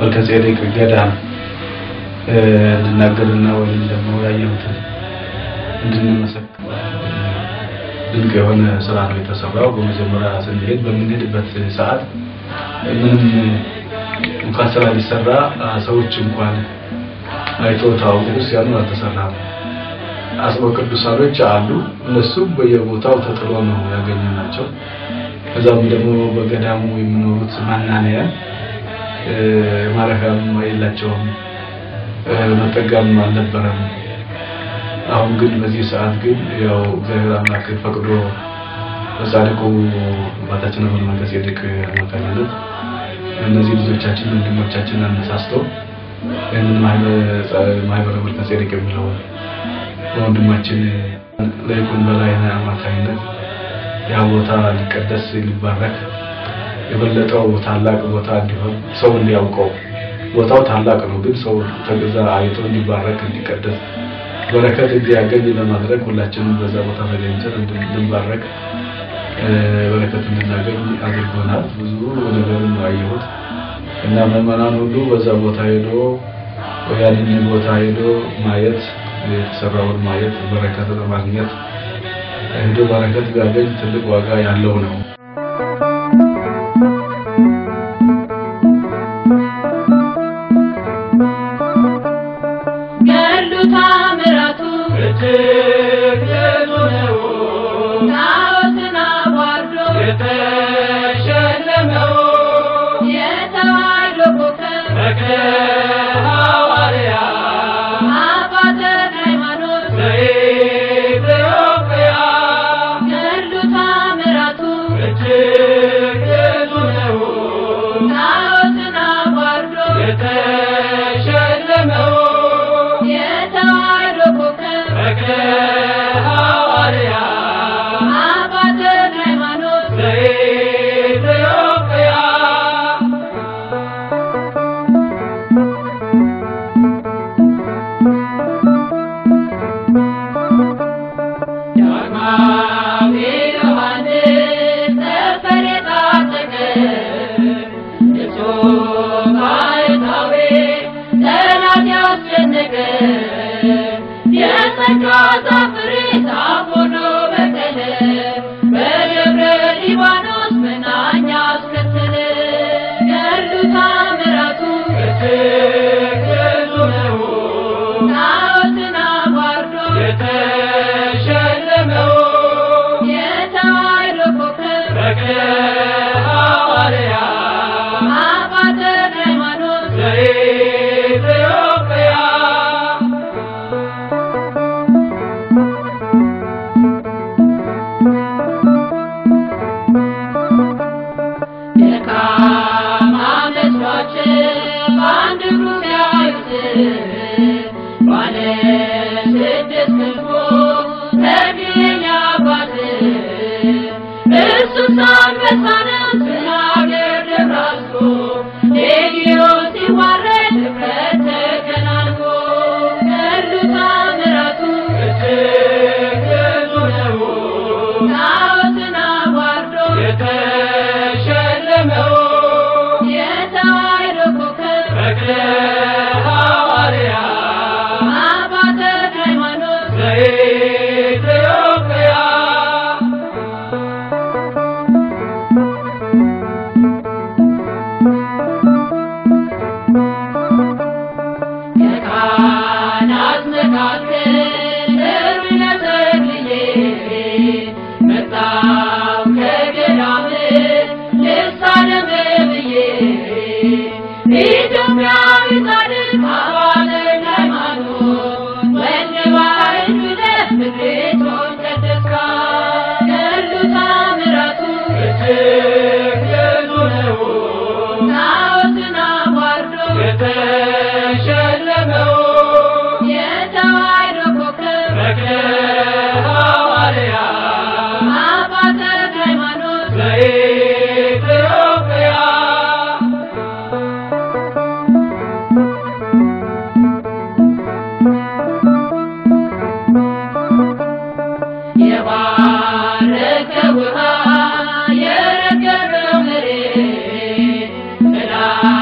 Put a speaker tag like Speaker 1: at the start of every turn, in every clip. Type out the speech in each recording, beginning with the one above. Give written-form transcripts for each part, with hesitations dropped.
Speaker 1: والكذلك جدًا لنقدرنا وللجمع ويايمتن عندنا مسك بالجوان سرعة يتسرع وبمجمرة سنجد بمنهد بس ساعات من مكسرة للسرع سوتش مكان አይቶታው ታውቁስ ያለው ተሰራው አስበው ቅዱሳኖች አሉ እነሱም በየቦታው ተጥሎ ነው ያገኘናቸው ከዛም ደግሞ በገዳሙ የሚኖሩት ማናነያ ማረካም አይላቸውም መጠጋም አልነበረም አሁን ግን በዚህ ሰዓት ግን ያው እግዚአብሔር አምላክ ፈቅዶ በጻድቁ ባታችን ነው መንፈስ የድክ አማካኝነት እነዚህ ልጆቻችን ወንድሞቻችን አነሳስተው እነን ማህበረ መልካስ የድክ የሚለው ወንድማችን ለይኩን በላይና አማካኝነት ያ ቦታ ሊቀደስ ሊባረክ የበለጠው ታላቅ ቦታ እንዲሆን ሰው እንዲያውቀው ቦታው ታላቅ ነው ግን ሰው ተገዛ አይቶ እንዲባረክ እንዲቀደስ በረከት እንዲያገኝ ለማድረግ ሁላችንም በዛ ቦታ ተገኝተን እንድንባረክ በረከት እንድናገኝ አድርጎናል ብዙ ነገርን አየሁት እና መመናን ሁሉ በዛ ቦታ ሄዶ ያንን ቦታ ሄዶ ማየት የተሰራውን ማየት በረከት ለማግኘት ሄዶ በረከት ቢያገኝ ትልቅ ዋጋ ያለው ነው
Speaker 2: Yeah.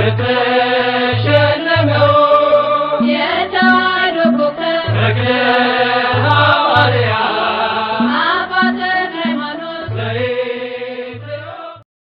Speaker 2: ፍቅር